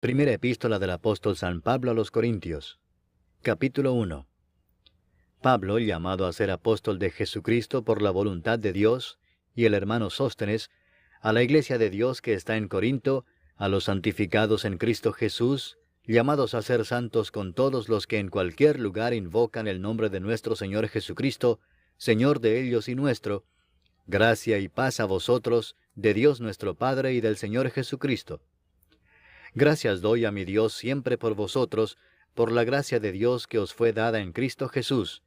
Primera epístola del apóstol San Pablo a los Corintios. Capítulo 1. Pablo, llamado a ser apóstol de Jesucristo por la voluntad de Dios, y el hermano Sóstenes, a la iglesia de Dios que está en Corinto, a los santificados en Cristo Jesús, llamados a ser santos con todos los que en cualquier lugar invocan el nombre de nuestro Señor Jesucristo, Señor de ellos y nuestro, gracia y paz a vosotros, de Dios nuestro Padre y del Señor Jesucristo. Gracias doy a mi Dios siempre por vosotros, por la gracia de Dios que os fue dada en Cristo Jesús,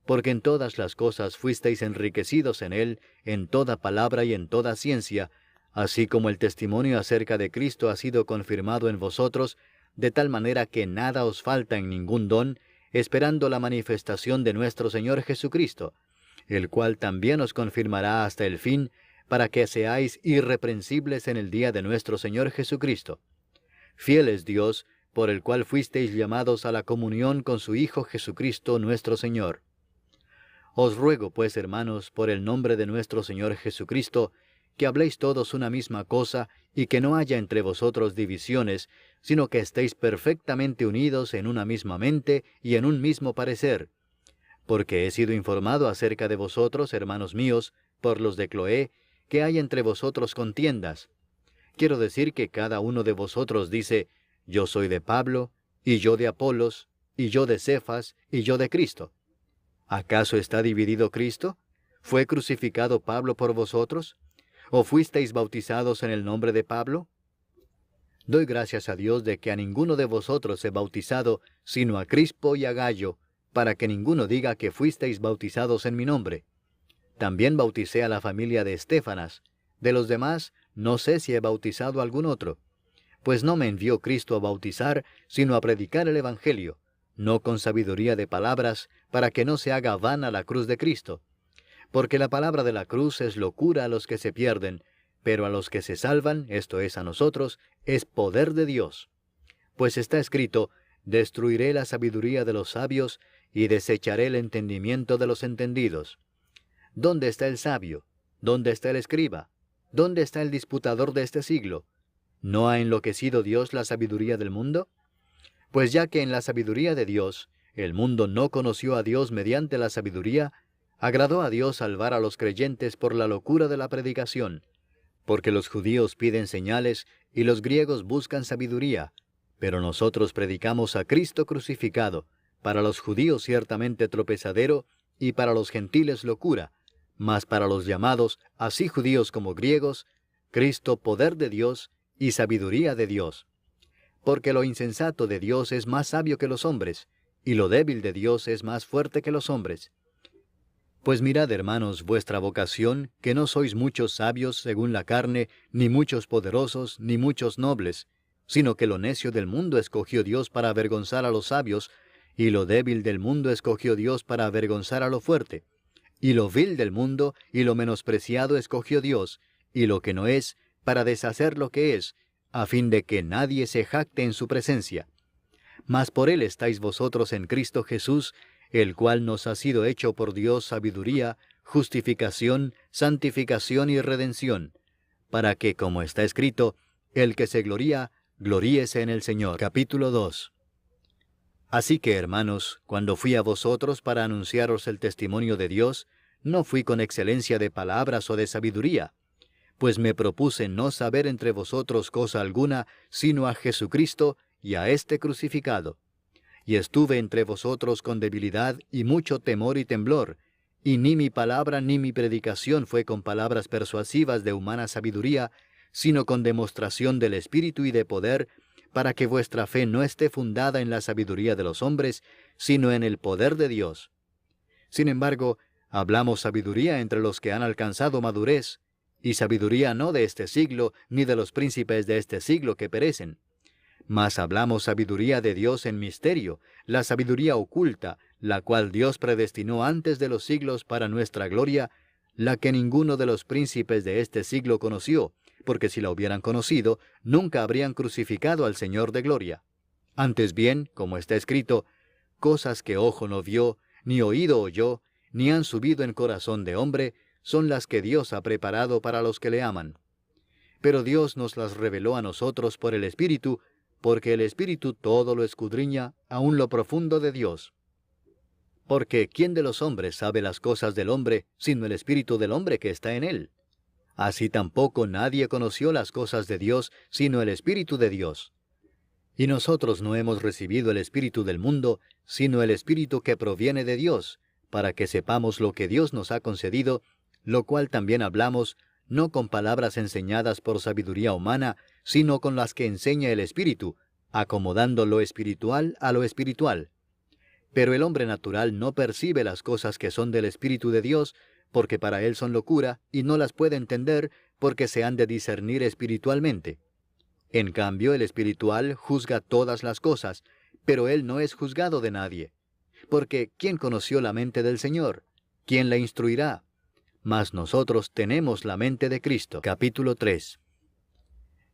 porque en todas las cosas fuisteis enriquecidos en Él, en toda palabra y en toda ciencia, así como el testimonio acerca de Cristo ha sido confirmado en vosotros, de tal manera que nada os falta en ningún don, esperando la manifestación de nuestro Señor Jesucristo, el cual también os confirmará hasta el fin, para que seáis irreprensibles en el día de nuestro Señor Jesucristo. Fiel es Dios, por el cual fuisteis llamados a la comunión con su Hijo Jesucristo nuestro Señor. Os ruego, pues, hermanos, por el nombre de nuestro Señor Jesucristo, que habléis todos una misma cosa, y que no haya entre vosotros divisiones, sino que estéis perfectamente unidos en una misma mente y en un mismo parecer. Porque he sido informado acerca de vosotros, hermanos míos, por los de Cloé, que hay entre vosotros contiendas. Quiero decir que cada uno de vosotros dice, yo soy de Pablo, y yo de Apolos, y yo de Cefas, y yo de Cristo. ¿Acaso está dividido Cristo? ¿Fue crucificado Pablo por vosotros? ¿O fuisteis bautizados en el nombre de Pablo? Doy gracias a Dios de que a ninguno de vosotros he bautizado, sino a Crispo y a Gayo, para que ninguno diga que fuisteis bautizados en mi nombre. También bauticé a la familia de Estéfanas. De los demás, no sé si he bautizado a algún otro. Pues no me envió Cristo a bautizar, sino a predicar el Evangelio, no con sabiduría de palabras, para que no se haga vana la cruz de Cristo. Porque la palabra de la cruz es locura a los que se pierden, pero a los que se salvan, esto es a nosotros, es poder de Dios. Pues está escrito, destruiré la sabiduría de los sabios, y desecharé el entendimiento de los entendidos. ¿Dónde está el sabio? ¿Dónde está el escriba? ¿Dónde está el disputador de este siglo? ¿No ha enloquecido Dios la sabiduría del mundo? Pues ya que en la sabiduría de Dios, el mundo no conoció a Dios mediante la sabiduría, agradó a Dios salvar a los creyentes por la locura de la predicación, porque los judíos piden señales y los griegos buscan sabiduría, pero nosotros predicamos a Cristo crucificado, para los judíos ciertamente tropezadero y para los gentiles locura, mas para los llamados, así judíos como griegos, Cristo poder de Dios y sabiduría de Dios. Porque lo insensato de Dios es más sabio que los hombres, y lo débil de Dios es más fuerte que los hombres. Pues mirad, hermanos, vuestra vocación, que no sois muchos sabios según la carne, ni muchos poderosos, ni muchos nobles, sino que lo necio del mundo escogió Dios para avergonzar a los sabios, y lo débil del mundo escogió Dios para avergonzar a lo fuerte. Y lo vil del mundo y lo menospreciado escogió Dios, y lo que no es, para deshacer lo que es, a fin de que nadie se jacte en su presencia. Mas por él estáis vosotros en Cristo Jesús, el cual nos ha sido hecho por Dios sabiduría, justificación, santificación y redención, para que, como está escrito, el que se gloría, gloríese en el Señor. Capítulo 2. Así que, hermanos, cuando fui a vosotros para anunciaros el testimonio de Dios, no fui con excelencia de palabras o de sabiduría, pues me propuse no saber entre vosotros cosa alguna, sino a Jesucristo y a este crucificado. Y estuve entre vosotros con debilidad y mucho temor y temblor, y ni mi palabra ni mi predicación fue con palabras persuasivas de humana sabiduría, sino con demostración del Espíritu y de poder, para que vuestra fe no esté fundada en la sabiduría de los hombres, sino en el poder de Dios. Sin embargo, hablamos sabiduría entre los que han alcanzado madurez, y sabiduría no de este siglo, ni de los príncipes de este siglo que perecen. Mas hablamos sabiduría de Dios en misterio, la sabiduría oculta, la cual Dios predestinó antes de los siglos para nuestra gloria, la que ninguno de los príncipes de este siglo conoció, porque si la hubieran conocido, nunca habrían crucificado al Señor de gloria. Antes bien, como está escrito, cosas que ojo no vio, ni oído oyó, ni han subido en corazón de hombre, son las que Dios ha preparado para los que le aman. Pero Dios nos las reveló a nosotros por el Espíritu, porque el Espíritu todo lo escudriña, aun lo profundo de Dios. Porque ¿quién de los hombres sabe las cosas del hombre, sino el Espíritu del hombre que está en él? Así tampoco nadie conoció las cosas de Dios, sino el Espíritu de Dios. Y nosotros no hemos recibido el Espíritu del mundo, sino el Espíritu que proviene de Dios, para que sepamos lo que Dios nos ha concedido, lo cual también hablamos, no con palabras enseñadas por sabiduría humana, sino con las que enseña el Espíritu, acomodando lo espiritual a lo espiritual. Pero el hombre natural no percibe las cosas que son del Espíritu de Dios, porque para él son locura, y no las puede entender, porque se han de discernir espiritualmente. En cambio, el espiritual juzga todas las cosas, pero él no es juzgado de nadie. Porque ¿quién conoció la mente del Señor? ¿Quién la instruirá? Mas nosotros tenemos la mente de Cristo. Capítulo 3.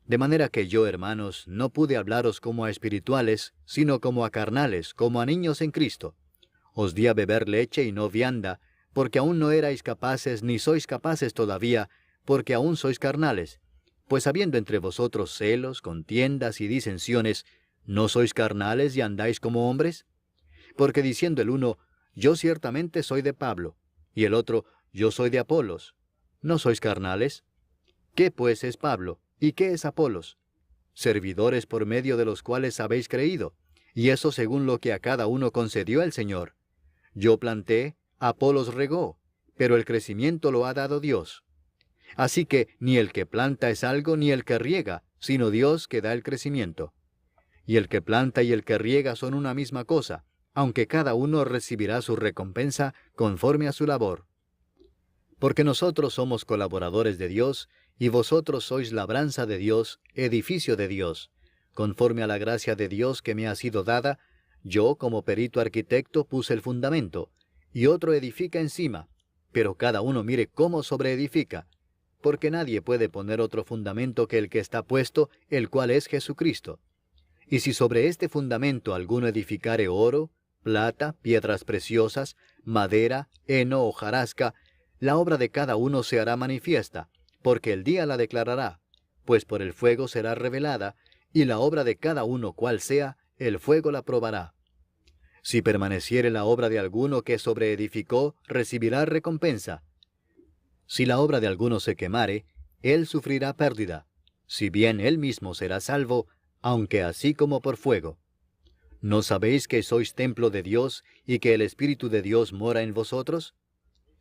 De manera que yo, hermanos, no pude hablaros como a espirituales, sino como a carnales, como a niños en Cristo. Os di a beber leche y no vianda, porque aún no erais capaces, ni sois capaces todavía, porque aún sois carnales. Pues habiendo entre vosotros celos, contiendas y disensiones, ¿no sois carnales y andáis como hombres? Porque diciendo el uno, yo ciertamente soy de Pablo, y el otro, yo soy de Apolos, ¿no sois carnales? ¿Qué pues es Pablo? ¿Y qué es Apolos? Servidores por medio de los cuales habéis creído, y eso según lo que a cada uno concedió el Señor. Yo planté, Apolos regó, pero el crecimiento lo ha dado Dios. Así que ni el que planta es algo ni el que riega, sino Dios que da el crecimiento. Y el que planta y el que riega son una misma cosa, aunque cada uno recibirá su recompensa conforme a su labor. Porque nosotros somos colaboradores de Dios, y vosotros sois labranza de Dios, edificio de Dios. Conforme a la gracia de Dios que me ha sido dada, yo como perito arquitecto puse el fundamento, y otro edifica encima, pero cada uno mire cómo sobreedifica, porque nadie puede poner otro fundamento que el que está puesto, el cual es Jesucristo. Y si sobre este fundamento alguno edificare oro, plata, piedras preciosas, madera, heno o hojarasca, la obra de cada uno se hará manifiesta, porque el día la declarará, pues por el fuego será revelada, y la obra de cada uno cual sea, el fuego la probará. Si permaneciere la obra de alguno que sobreedificó, recibirá recompensa. Si la obra de alguno se quemare, él sufrirá pérdida, si bien él mismo será salvo, aunque así como por fuego. ¿No sabéis que sois templo de Dios y que el Espíritu de Dios mora en vosotros?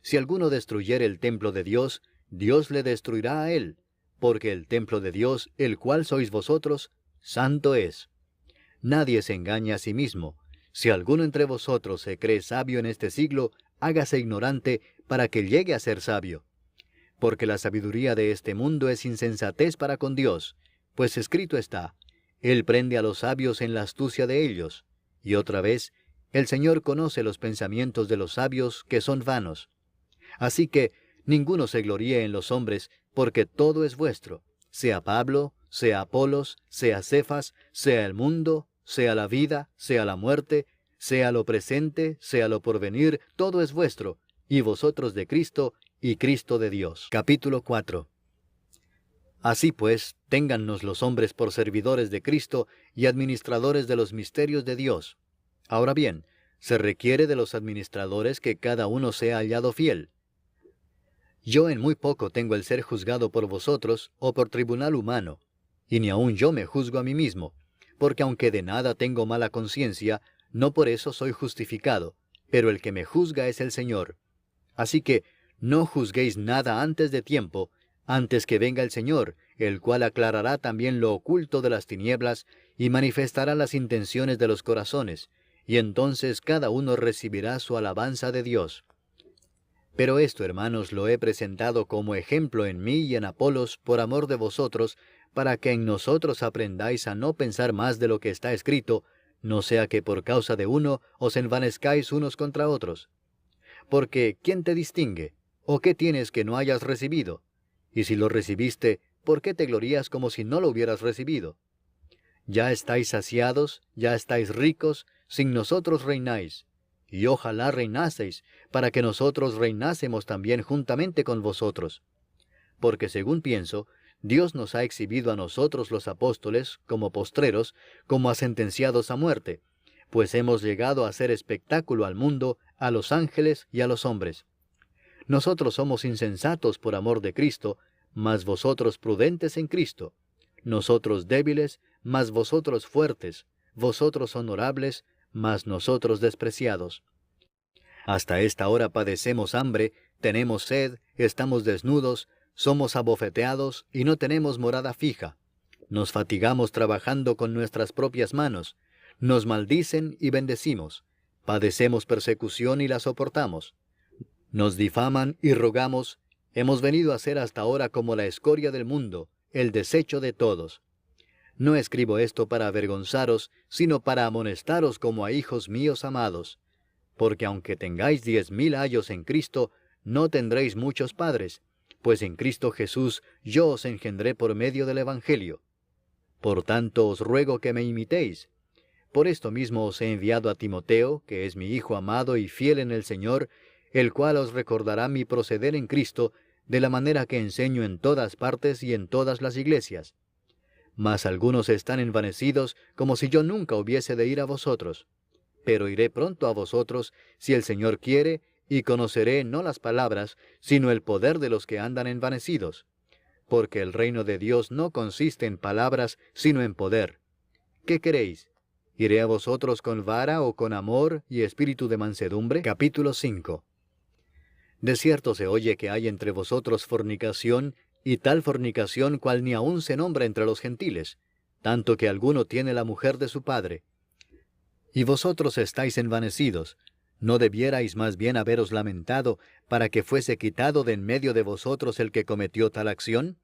Si alguno destruyere el templo de Dios, Dios le destruirá a él, porque el templo de Dios, el cual sois vosotros, santo es. Nadie se engaña a sí mismo. Si alguno entre vosotros se cree sabio en este siglo, hágase ignorante para que llegue a ser sabio. Porque la sabiduría de este mundo es insensatez para con Dios, pues escrito está, Él prende a los sabios en la astucia de ellos. Y otra vez, el Señor conoce los pensamientos de los sabios que son vanos. Así que ninguno se gloríe en los hombres, porque todo es vuestro, sea Pablo, sea Apolos, sea Cefas, sea el mundo, sea la vida, sea la muerte, sea lo presente, sea lo porvenir, todo es vuestro, y vosotros de Cristo, y Cristo de Dios. Capítulo 4. Así pues, téngannos los hombres por servidores de Cristo y administradores de los misterios de Dios. Ahora bien, se requiere de los administradores que cada uno sea hallado fiel. Yo en muy poco tengo el ser juzgado por vosotros o por tribunal humano, y ni aun yo me juzgo a mí mismo, porque aunque de nada tengo mala conciencia, no por eso soy justificado, pero el que me juzga es el Señor. Así que no juzguéis nada antes de tiempo, antes que venga el Señor, el cual aclarará también lo oculto de las tinieblas y manifestará las intenciones de los corazones, y entonces cada uno recibirá su alabanza de Dios. Pero esto, hermanos, lo he presentado como ejemplo en mí y en Apolos por amor de vosotros, para que en nosotros aprendáis a no pensar más de lo que está escrito, no sea que por causa de uno os envanezcáis unos contra otros. Porque ¿quién te distingue? ¿O qué tienes que no hayas recibido? Y si lo recibiste, ¿por qué te glorías como si no lo hubieras recibido? Ya estáis saciados, ya estáis ricos, sin nosotros reináis. Y ojalá reinaseis, para que nosotros reinásemos también juntamente con vosotros. Porque según pienso, Dios nos ha exhibido a nosotros los apóstoles, como postreros, como a sentenciados a muerte, pues hemos llegado a hacer espectáculo al mundo, a los ángeles y a los hombres. Nosotros somos insensatos por amor de Cristo, mas vosotros prudentes en Cristo. Nosotros débiles, mas vosotros fuertes. Vosotros honorables, mas nosotros despreciados. Hasta esta hora padecemos hambre, tenemos sed, estamos desnudos, somos abofeteados y no tenemos morada fija. Nos fatigamos trabajando con nuestras propias manos. Nos maldicen y bendecimos. Padecemos persecución y la soportamos. Nos difaman y rogamos. Hemos venido a ser hasta ahora como la escoria del mundo, el desecho de todos. No escribo esto para avergonzaros, sino para amonestaros como a hijos míos amados. Porque aunque tengáis 10,000 años en Cristo, no tendréis muchos padres, pues en Cristo Jesús yo os engendré por medio del Evangelio. Por tanto os ruego que me imitéis. Por esto mismo os he enviado a Timoteo, que es mi hijo amado y fiel en el Señor, el cual os recordará mi proceder en Cristo, de la manera que enseño en todas partes y en todas las iglesias. Mas algunos están envanecidos, como si yo nunca hubiese de ir a vosotros. Pero iré pronto a vosotros, si el Señor quiere, y conoceré no las palabras, sino el poder de los que andan envanecidos. Porque el reino de Dios no consiste en palabras, sino en poder. ¿Qué queréis? ¿Iré a vosotros con vara o con amor y espíritu de mansedumbre? Capítulo 5. De cierto se oye que hay entre vosotros fornicación, y tal fornicación cual ni aun se nombra entre los gentiles, tanto que alguno tiene la mujer de su padre. Y vosotros estáis envanecidos. ¿No debierais más bien haberos lamentado para que fuese quitado de en medio de vosotros el que cometió tal acción?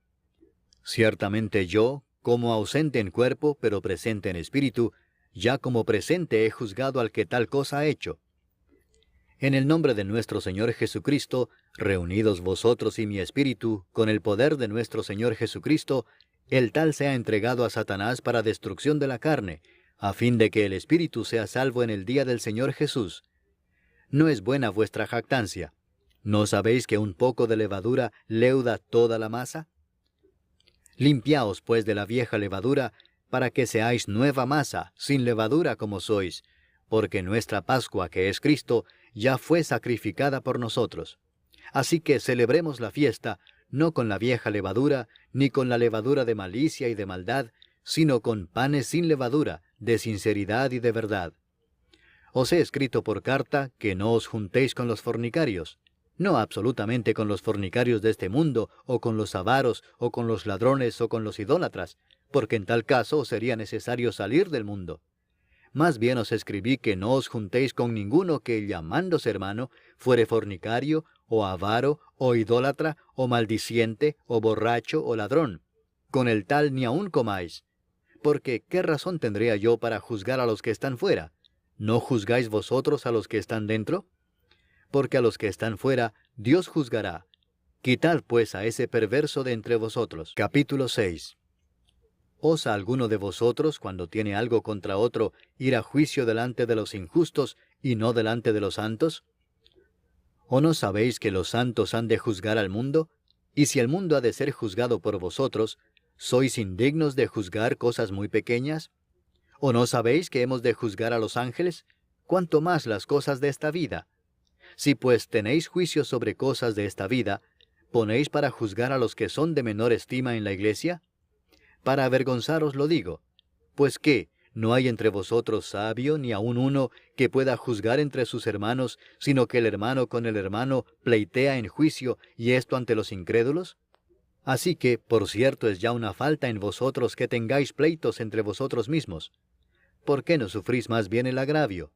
Ciertamente yo, como ausente en cuerpo, pero presente en espíritu, ya como presente he juzgado al que tal cosa ha hecho. En el nombre de nuestro Señor Jesucristo, reunidos vosotros y mi espíritu, con el poder de nuestro Señor Jesucristo, el tal sea entregado a Satanás para destrucción de la carne, a fin de que el espíritu sea salvo en el día del Señor Jesús. ¿No es buena vuestra jactancia? ¿No sabéis que un poco de levadura leuda toda la masa? Limpiaos pues de la vieja levadura, para que seáis nueva masa, sin levadura como sois, porque nuestra Pascua, que es Cristo, ya fue sacrificada por nosotros. Así que celebremos la fiesta, no con la vieja levadura, ni con la levadura de malicia y de maldad, sino con panes sin levadura, de sinceridad y de verdad. Os he escrito por carta que no os juntéis con los fornicarios, no absolutamente con los fornicarios de este mundo, o con los avaros, o con los ladrones, o con los idólatras, porque en tal caso os sería necesario salir del mundo. Más bien os escribí que no os juntéis con ninguno que, llamándose hermano, fuere fornicario, o avaro, o idólatra, o maldiciente, o borracho, o ladrón. Con el tal ni aun comáis. Porque, ¿qué razón tendría yo para juzgar a los que están fuera? ¿No juzgáis vosotros a los que están dentro? Porque a los que están fuera, Dios juzgará. Quitad pues a ese perverso de entre vosotros. Capítulo 6. ¿Osa alguno de vosotros, cuando tiene algo contra otro, ir a juicio delante de los injustos y no delante de los santos? ¿O no sabéis que los santos han de juzgar al mundo? Y si el mundo ha de ser juzgado por vosotros, ¿sois indignos de juzgar cosas muy pequeñas? ¿O no sabéis que hemos de juzgar a los ángeles? ¿Cuánto más las cosas de esta vida? Si pues tenéis juicio sobre cosas de esta vida, ¿ponéis para juzgar a los que son de menor estima en la iglesia? Para avergonzaros lo digo. Pues ¿qué? ¿No hay entre vosotros sabio, ni aun uno que pueda juzgar entre sus hermanos, sino que el hermano con el hermano pleitea en juicio, y esto ante los incrédulos? Así que, por cierto, es ya una falta en vosotros que tengáis pleitos entre vosotros mismos. ¿Por qué no sufrís más bien el agravio?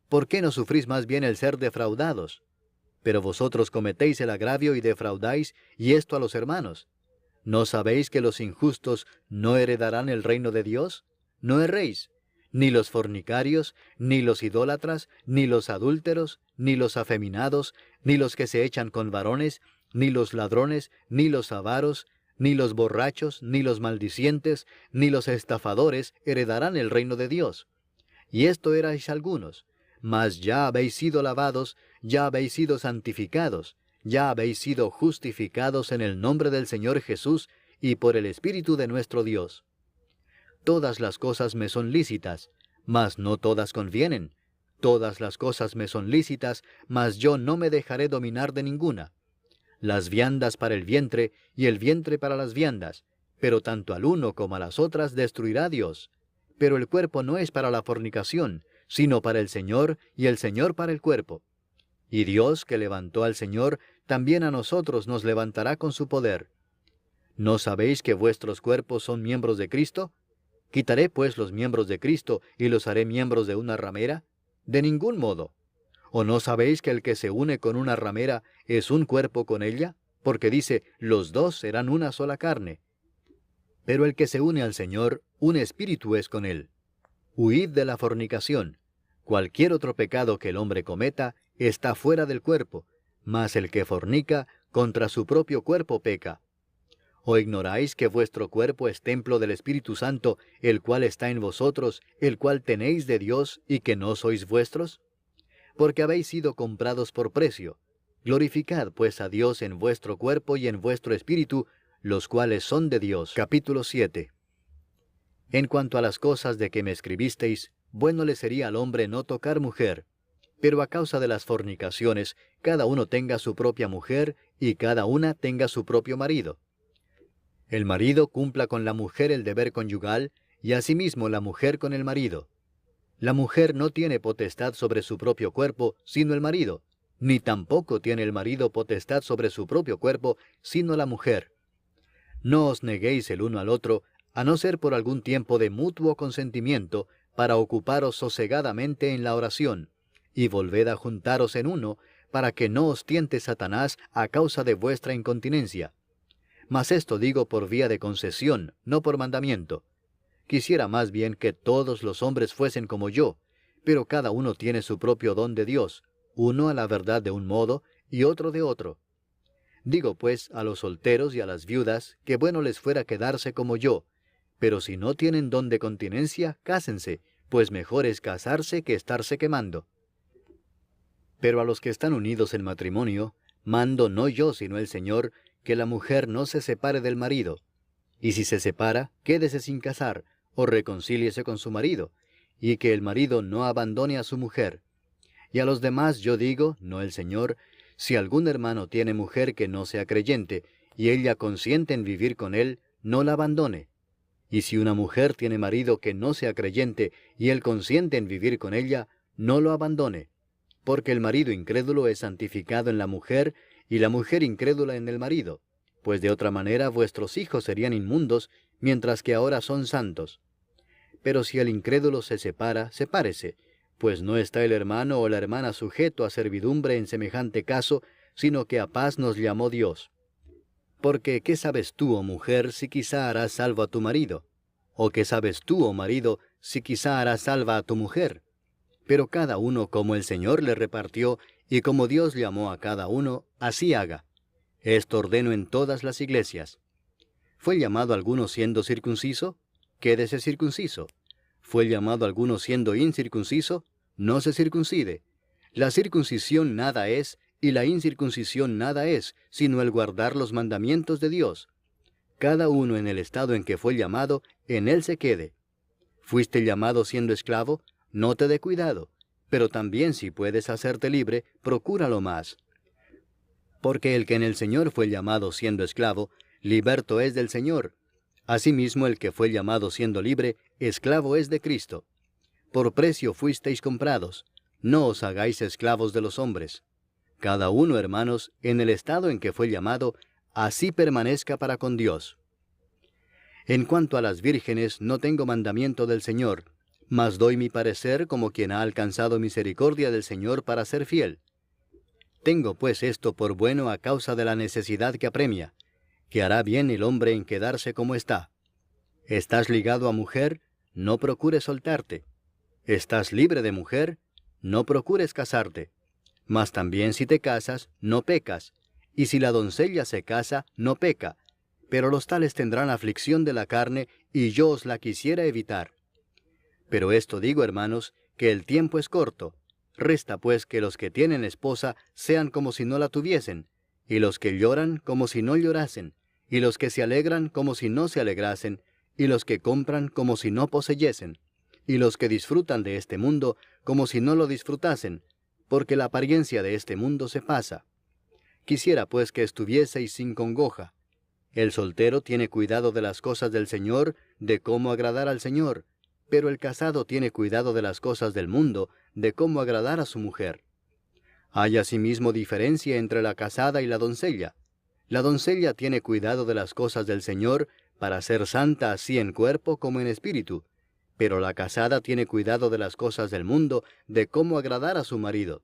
¿Por qué no sufrís más bien el ser defraudados? Pero vosotros cometéis el agravio y defraudáis, y esto a los hermanos. ¿No sabéis que los injustos no heredarán el reino de Dios? No erréis, ni los fornicarios, ni los idólatras, ni los adúlteros, ni los afeminados, ni los que se echan con varones, ni los ladrones, ni los avaros, ni los borrachos, ni los maldicientes, ni los estafadores heredarán el reino de Dios. Y esto erais algunos, mas ya habéis sido lavados, ya habéis sido santificados, ya habéis sido justificados en el nombre del Señor Jesús y por el Espíritu de nuestro Dios. Todas las cosas me son lícitas, mas no todas convienen. Todas las cosas me son lícitas, mas yo no me dejaré dominar de ninguna. Las viandas para el vientre, y el vientre para las viandas, pero tanto al uno como a las otras destruirá Dios. Pero el cuerpo no es para la fornicación, sino para el Señor, y el Señor para el cuerpo. Y Dios, que levantó al Señor, también a nosotros nos levantará con su poder. ¿No sabéis que vuestros cuerpos son miembros de Cristo? ¿Quitaré pues los miembros de Cristo y los haré miembros de una ramera? De ningún modo. ¿O no sabéis que el que se une con una ramera es un cuerpo con ella? Porque dice, los dos serán una sola carne. Pero el que se une al Señor, un espíritu es con él. Huid de la fornicación. Cualquier otro pecado que el hombre cometa está fuera del cuerpo, mas el que fornica contra su propio cuerpo peca. ¿O ignoráis que vuestro cuerpo es templo del Espíritu Santo, el cual está en vosotros, el cual tenéis de Dios, y que no sois vuestros? Porque habéis sido comprados por precio. Glorificad pues a Dios en vuestro cuerpo y en vuestro espíritu, los cuales son de Dios. Capítulo 7. En cuanto a las cosas de que me escribisteis, bueno le sería al hombre no tocar mujer. Pero a causa de las fornicaciones, cada uno tenga su propia mujer, y cada una tenga su propio marido. El marido cumpla con la mujer el deber conyugal, y asimismo la mujer con el marido. La mujer no tiene potestad sobre su propio cuerpo, sino el marido, ni tampoco tiene el marido potestad sobre su propio cuerpo, sino la mujer. No os neguéis el uno al otro, a no ser por algún tiempo de mutuo consentimiento, para ocuparos sosegadamente en la oración, y volved a juntaros en uno, para que no os tiente Satanás a causa de vuestra incontinencia. Mas esto digo por vía de concesión, no por mandamiento. Quisiera más bien que todos los hombres fuesen como yo, pero cada uno tiene su propio don de Dios, uno a la verdad de un modo, y otro de otro. Digo pues a los solteros y a las viudas, que bueno les fuera quedarse como yo, pero si no tienen don de continencia, cásense, pues mejor es casarse que estarse quemando. Pero a los que están unidos en matrimonio, mando no yo sino el Señor, que la mujer no se separe del marido. Y si se separa, quédese sin casar, o reconcíliese con su marido, y que el marido no abandone a su mujer. Y a los demás yo digo, no el Señor, si algún hermano tiene mujer que no sea creyente, y ella consiente en vivir con él, no la abandone. Y si una mujer tiene marido que no sea creyente, y él consiente en vivir con ella, no lo abandone. Porque el marido incrédulo es santificado en la mujer, y la mujer incrédula en el marido, pues de otra manera vuestros hijos serían inmundos, mientras que ahora son santos. Pero si el incrédulo se separa, sepárese, pues no está el hermano o la hermana sujeto a servidumbre en semejante caso, sino que a paz nos llamó Dios. Porque, ¿qué sabes tú, oh mujer, si quizá harás salvo a tu marido? ¿O qué sabes tú, oh marido, si quizá harás salva a tu mujer? Pero cada uno como el Señor le repartió, y como Dios llamó a cada uno, así haga. Esto ordeno en todas las iglesias. ¿Fue llamado alguno siendo circunciso? Quédese circunciso. ¿Fue llamado alguno siendo incircunciso? No se circuncide. La circuncisión nada es, y la incircuncisión nada es, sino el guardar los mandamientos de Dios. Cada uno en el estado en que fue llamado, en él se quede. ¿Fuiste llamado siendo esclavo? No te dé cuidado. Pero también si puedes hacerte libre, procúralo más. Porque el que en el Señor fue llamado siendo esclavo, liberto es del Señor. Asimismo el que fue llamado siendo libre, esclavo es de Cristo. Por precio fuisteis comprados. No os hagáis esclavos de los hombres. Cada uno, hermanos, en el estado en que fue llamado, así permanezca para con Dios. En cuanto a las vírgenes, no tengo mandamiento del Señor, mas doy mi parecer como quien ha alcanzado misericordia del Señor para ser fiel. Tengo pues esto por bueno a causa de la necesidad que apremia, que hará bien el hombre en quedarse como está. ¿Estás ligado a mujer? No procures soltarte. ¿Estás libre de mujer? No procures casarte. Mas también si te casas, no pecas. Y si la doncella se casa, no peca. Pero los tales tendrán aflicción de la carne, y yo os la quisiera evitar. Pero esto digo, hermanos, que el tiempo es corto. Resta pues que los que tienen esposa sean como si no la tuviesen, y los que lloran como si no llorasen, y los que se alegran como si no se alegrasen, y los que compran como si no poseyesen, y los que disfrutan de este mundo como si no lo disfrutasen, porque la apariencia de este mundo se pasa. Quisiera pues que estuvieseis sin congoja. El soltero tiene cuidado de las cosas del Señor, de cómo agradar al Señor, pero el casado tiene cuidado de las cosas del mundo, de cómo agradar a su mujer. Hay asimismo diferencia entre la casada y la doncella. La doncella tiene cuidado de las cosas del Señor, para ser santa así en cuerpo como en espíritu, pero la casada tiene cuidado de las cosas del mundo, de cómo agradar a su marido.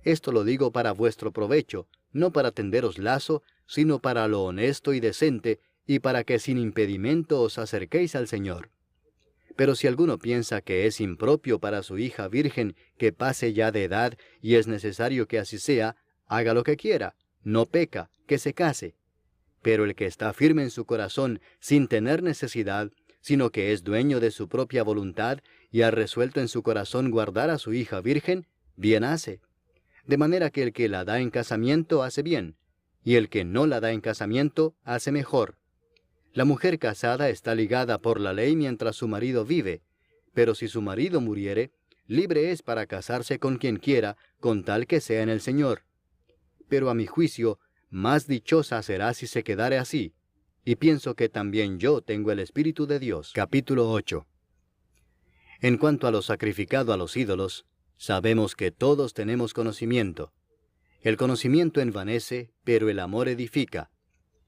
Esto lo digo para vuestro provecho, no para tenderos lazo, sino para lo honesto y decente, y para que sin impedimento os acerquéis al Señor. Pero si alguno piensa que es impropio para su hija virgen que pase ya de edad y es necesario que así sea, haga lo que quiera, no peca, que se case. Pero el que está firme en su corazón sin tener necesidad, sino que es dueño de su propia voluntad y ha resuelto en su corazón guardar a su hija virgen, bien hace. De manera que el que la da en casamiento hace bien, y el que no la da en casamiento hace mejor. La mujer casada está ligada por la ley mientras su marido vive, pero si su marido muriere, libre es para casarse con quien quiera, con tal que sea en el Señor. Pero a mi juicio, más dichosa será si se quedare así, y pienso que también yo tengo el Espíritu de Dios. Capítulo 8. En cuanto a lo sacrificado a los ídolos, sabemos que todos tenemos conocimiento. El conocimiento envanece, pero el amor edifica.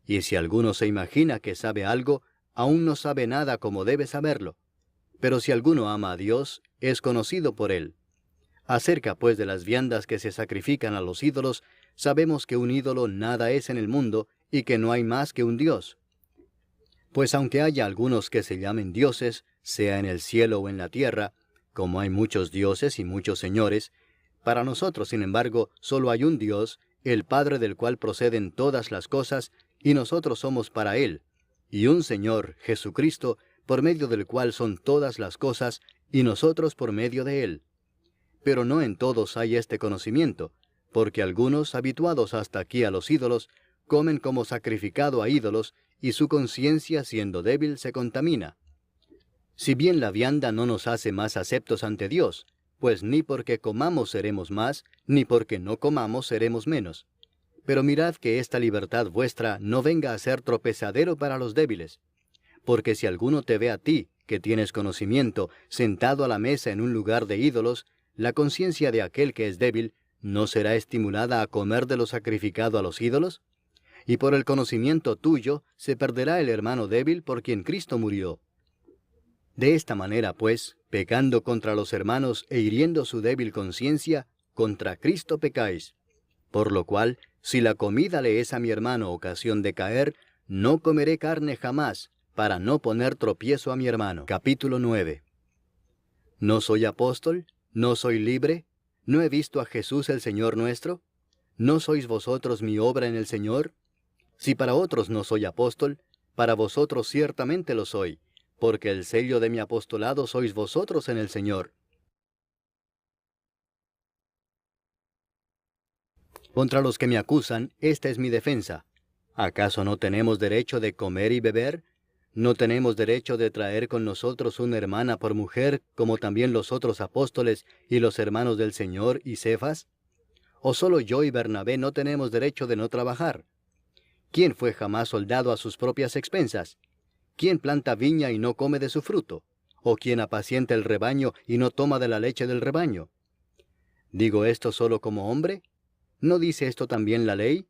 Y si alguno se imagina que sabe algo, aún no sabe nada como debe saberlo. Pero si alguno ama a Dios, es conocido por él. Acerca pues de las viandas que se sacrifican a los ídolos, sabemos que un ídolo nada es en el mundo, y que no hay más que un Dios. Pues aunque haya algunos que se llamen dioses, sea en el cielo o en la tierra, como hay muchos dioses y muchos señores, para nosotros, sin embargo, solo hay un Dios, el Padre del cual proceden todas las cosas, y nosotros somos para Él, y un Señor, Jesucristo, por medio del cual son todas las cosas, y nosotros por medio de Él. Pero no en todos hay este conocimiento, porque algunos, habituados hasta aquí a los ídolos, comen como sacrificado a ídolos, y su conciencia, siendo débil, se contamina. Si bien la vianda no nos hace más aceptos ante Dios, pues ni porque comamos seremos más, ni porque no comamos seremos menos. Pero mirad que esta libertad vuestra no venga a ser tropezadero para los débiles. Porque si alguno te ve a ti, que tienes conocimiento, sentado a la mesa en un lugar de ídolos, la conciencia de aquel que es débil, ¿no será estimulada a comer de lo sacrificado a los ídolos? Y por el conocimiento tuyo se perderá el hermano débil por quien Cristo murió. De esta manera, pues, pecando contra los hermanos e hiriendo su débil conciencia, contra Cristo pecáis. Por lo cual, si la comida le es a mi hermano ocasión de caer, no comeré carne jamás, para no poner tropiezo a mi hermano. Capítulo 9. ¿No soy apóstol? ¿No soy libre? ¿No he visto a Jesús el Señor nuestro? ¿No sois vosotros mi obra en el Señor? Si para otros no soy apóstol, para vosotros ciertamente lo soy, porque el sello de mi apostolado sois vosotros en el Señor. Contra los que me acusan, esta es mi defensa. ¿Acaso no tenemos derecho de comer y beber? ¿No tenemos derecho de traer con nosotros una hermana por mujer, como también los otros apóstoles y los hermanos del Señor y Cefas? ¿O solo yo y Bernabé no tenemos derecho de no trabajar? ¿Quién fue jamás soldado a sus propias expensas? ¿Quién planta viña y no come de su fruto? ¿O quién apacienta el rebaño y no toma de la leche del rebaño? ¿Digo esto solo como hombre? ¿No dice esto también la ley?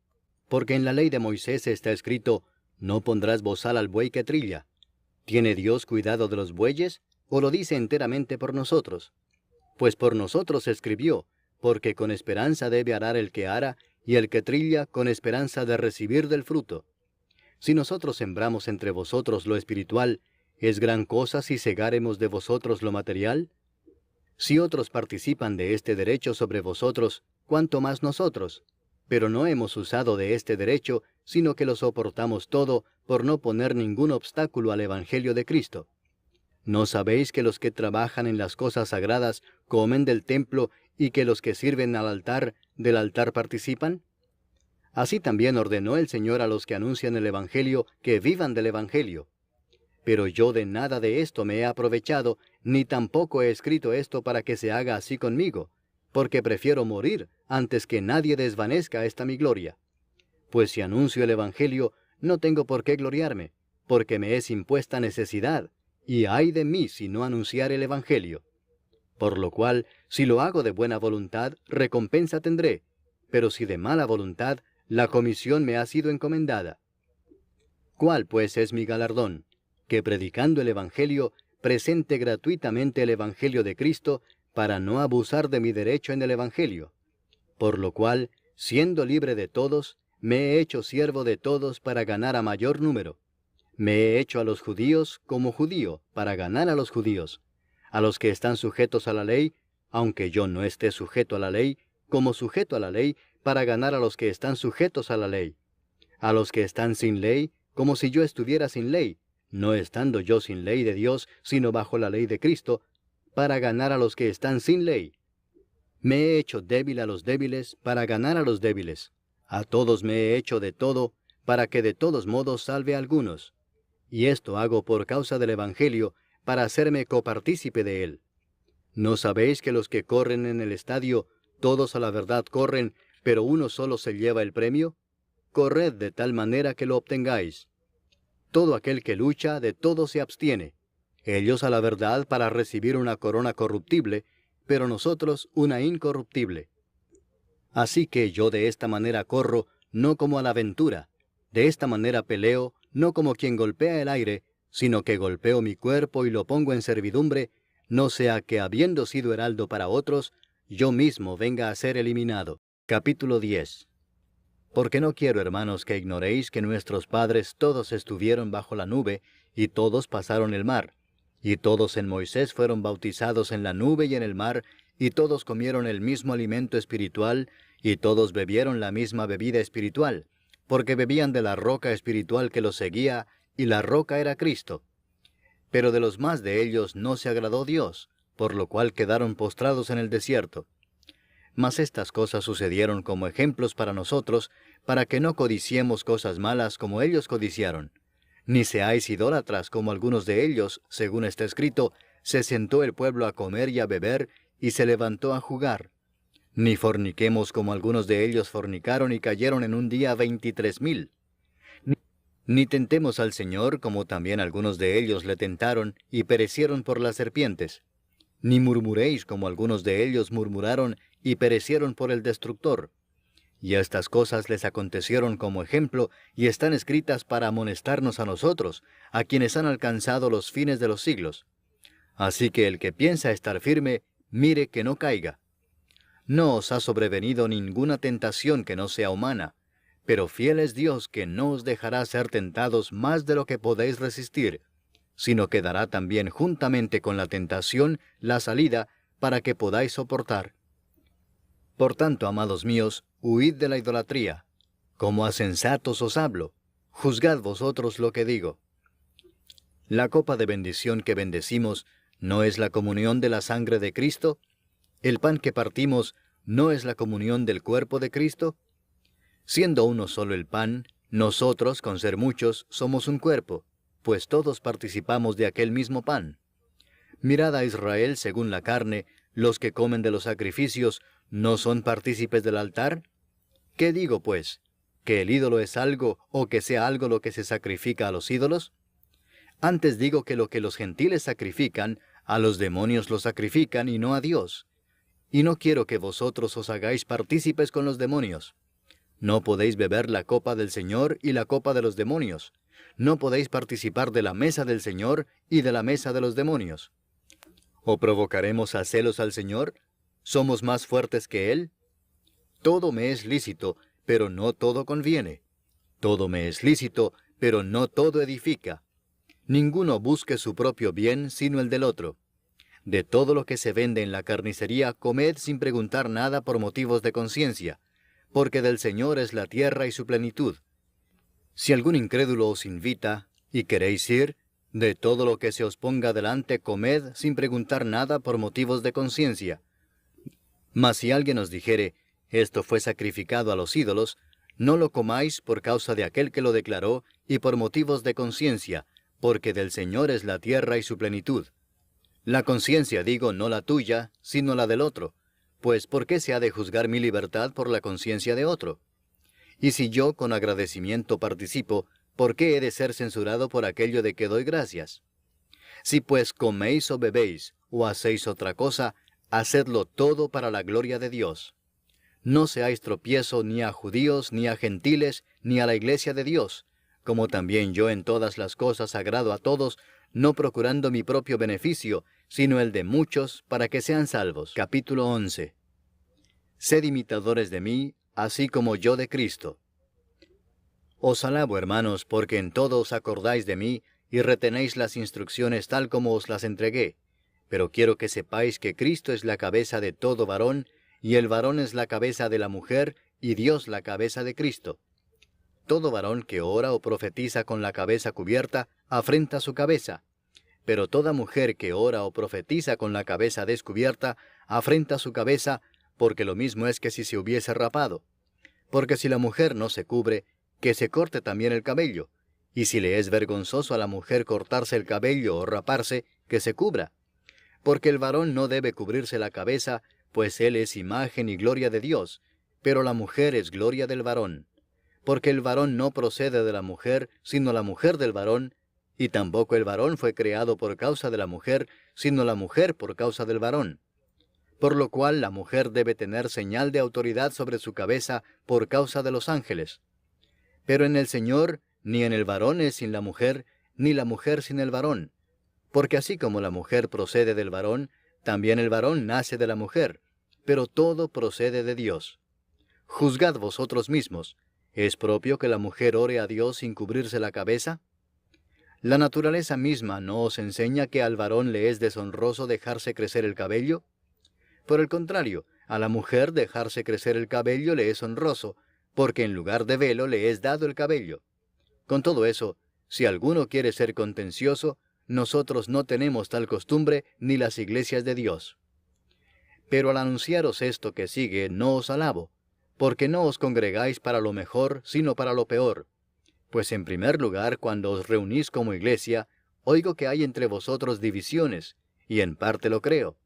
Porque en la ley de Moisés está escrito, no pondrás bozal al buey que trilla. ¿Tiene Dios cuidado de los bueyes, o lo dice enteramente por nosotros? Pues por nosotros escribió, porque con esperanza debe arar el que ara, y el que trilla con esperanza de recibir del fruto. Si nosotros sembramos entre vosotros lo espiritual, ¿es gran cosa si segáremos de vosotros lo material? Si otros participan de este derecho sobre vosotros, ¿cuánto más nosotros? Pero no hemos usado de este derecho, sino que lo soportamos todo, por no poner ningún obstáculo al Evangelio de Cristo. ¿No sabéis que los que trabajan en las cosas sagradas comen del templo, y que los que sirven al altar, del altar participan? Así también ordenó el Señor a los que anuncian el Evangelio que vivan del Evangelio. Pero yo de nada de esto me he aprovechado, ni tampoco he escrito esto para que se haga así conmigo, porque prefiero morir antes que nadie desvanezca esta mi gloria. Pues si anuncio el Evangelio, no tengo por qué gloriarme, porque me es impuesta necesidad, y ay de mí si no anunciar el Evangelio. Por lo cual, si lo hago de buena voluntad, recompensa tendré, pero si de mala voluntad, la comisión me ha sido encomendada. ¿Cuál pues es mi galardón? Que predicando el Evangelio, presente gratuitamente el Evangelio de Cristo, para no abusar de mi derecho en el Evangelio. Por lo cual, siendo libre de todos, me he hecho siervo de todos para ganar a mayor número. Me he hecho a los judíos como judío, para ganar a los judíos. A los que están sujetos a la ley, aunque yo no esté sujeto a la ley, como sujeto a la ley, para ganar a los que están sujetos a la ley. A los que están sin ley, como si yo estuviera sin ley, no estando yo sin ley de Dios, sino bajo la ley de Cristo, para ganar a los que están sin ley. Me he hecho débil a los débiles, para ganar a los débiles. A todos me he hecho de todo, para que de todos modos salve a algunos. Y esto hago por causa del Evangelio, para hacerme copartícipe de él. ¿No sabéis que los que corren en el estadio, todos a la verdad corren, pero uno solo se lleva el premio? Corred de tal manera que lo obtengáis. Todo aquel que lucha, de todo se abstiene. Ellos a la verdad para recibir una corona corruptible, pero nosotros una incorruptible. Así que yo de esta manera corro, no como a la aventura. De esta manera peleo, no como quien golpea el aire, sino que golpeo mi cuerpo y lo pongo en servidumbre, no sea que habiendo sido heraldo para otros, yo mismo venga a ser eliminado. Capítulo 10. Porque no quiero, hermanos, que ignoréis que nuestros padres todos estuvieron bajo la nube, y todos pasaron el mar, y todos en Moisés fueron bautizados en la nube y en el mar, y todos comieron el mismo alimento espiritual, y todos bebieron la misma bebida espiritual, porque bebían de la roca espiritual que los seguía, y la roca era Cristo. Pero de los más de ellos no se agradó Dios, por lo cual quedaron postrados en el desierto. Mas estas cosas sucedieron como ejemplos para nosotros, para que no codiciemos cosas malas como ellos codiciaron. Ni seáis idólatras como algunos de ellos, según está escrito, se sentó el pueblo a comer y a beber, y se levantó a jugar. Ni forniquemos como algunos de ellos fornicaron y cayeron en un día 23,000. Ni tentemos al Señor como también algunos de ellos le tentaron y perecieron por las serpientes. Ni murmuréis como algunos de ellos murmuraron y perecieron por el destructor. Y estas cosas les acontecieron como ejemplo y están escritas para amonestarnos a nosotros, a quienes han alcanzado los fines de los siglos. Así que el que piensa estar firme, mire que no caiga. No os ha sobrevenido ninguna tentación que no sea humana, pero fiel es Dios que no os dejará ser tentados más de lo que podéis resistir, sino que dará también juntamente con la tentación la salida para que podáis soportar. Por tanto, amados míos, huid de la idolatría. Como a sensatos os hablo, juzgad vosotros lo que digo. La copa de bendición que bendecimos, ¿no es la comunión de la sangre de Cristo? ¿El pan que partimos, no es la comunión del cuerpo de Cristo? Siendo uno solo el pan, nosotros, con ser muchos, somos un cuerpo, pues todos participamos de aquel mismo pan. Mirad a Israel según la carne, los que comen de los sacrificios, ¿no son partícipes del altar? ¿Qué digo, pues? ¿Que el ídolo es algo, o que sea algo lo que se sacrifica a los ídolos? Antes digo que lo que los gentiles sacrifican, a los demonios lo sacrifican y no a Dios. Y no quiero que vosotros os hagáis partícipes con los demonios. No podéis beber la copa del Señor y la copa de los demonios. No podéis participar de la mesa del Señor y de la mesa de los demonios. ¿O provocaremos a celos al Señor? ¿Somos más fuertes que Él? Todo me es lícito, pero no todo conviene. Todo me es lícito, pero no todo edifica. Ninguno busque su propio bien, sino el del otro. De todo lo que se vende en la carnicería, comed sin preguntar nada por motivos de conciencia, porque del Señor es la tierra y su plenitud. Si algún incrédulo os invita, y queréis ir, de todo lo que se os ponga delante comed sin preguntar nada por motivos de conciencia. Mas si alguien os dijere, esto fue sacrificado a los ídolos, No lo comáis por causa de aquel que lo declaró, y por motivos de conciencia, porque del Señor es la tierra y su plenitud. La conciencia, digo, no la tuya, sino la del otro. Pues, ¿por qué se ha de juzgar mi libertad por la conciencia de otro? Y si yo con agradecimiento participo, ¿por qué he de ser censurado por aquello de que doy gracias? Si pues coméis o bebéis, o hacéis otra cosa, hacedlo todo para la gloria de Dios. No seáis tropiezo ni a judíos, ni a gentiles, ni a la iglesia de Dios, como también yo en todas las cosas agrado a todos, no procurando mi propio beneficio, sino el de muchos, para que sean salvos. Capítulo 11. Sed imitadores de mí, así como yo de Cristo. Os alabo, hermanos, porque en todo os acordáis de mí, y retenéis las instrucciones tal como os las entregué. Pero quiero que sepáis que Cristo es la cabeza de todo varón, y el varón es la cabeza de la mujer, y Dios la cabeza de Cristo. Todo varón que ora o profetiza con la cabeza cubierta, afrenta su cabeza. Pero toda mujer que ora o profetiza con la cabeza descubierta, afrenta su cabeza, porque lo mismo es que si se hubiese rapado. Porque si la mujer no se cubre, que se corte también el cabello. Y si le es vergonzoso a la mujer cortarse el cabello o raparse, que se cubra. Porque el varón no debe cubrirse la cabeza, pues él es imagen y gloria de Dios, pero la mujer es gloria del varón. Porque el varón no procede de la mujer, sino la mujer del varón, y tampoco el varón fue creado por causa de la mujer, sino la mujer por causa del varón. Por lo cual la mujer debe tener señal de autoridad sobre su cabeza por causa de los ángeles. Pero en el Señor, ni en el varón es sin la mujer, ni la mujer sin el varón. Porque así como la mujer procede del varón, también el varón nace de la mujer, pero todo procede de Dios. Juzgad vosotros mismos, ¿es propio que la mujer ore a Dios sin cubrirse la cabeza? ¿La naturaleza misma no os enseña que al varón le es deshonroso dejarse crecer el cabello? Por el contrario, a la mujer dejarse crecer el cabello le es honroso, porque en lugar de velo le es dado el cabello. Con todo eso, si alguno quiere ser contencioso, nosotros no tenemos tal costumbre ni las iglesias de Dios. Pero al anunciaros esto que sigue, no os alabo, porque no os congregáis para lo mejor, sino para lo peor. Pues en primer lugar, cuando os reunís como iglesia, oigo que hay entre vosotros divisiones, y en parte lo creo.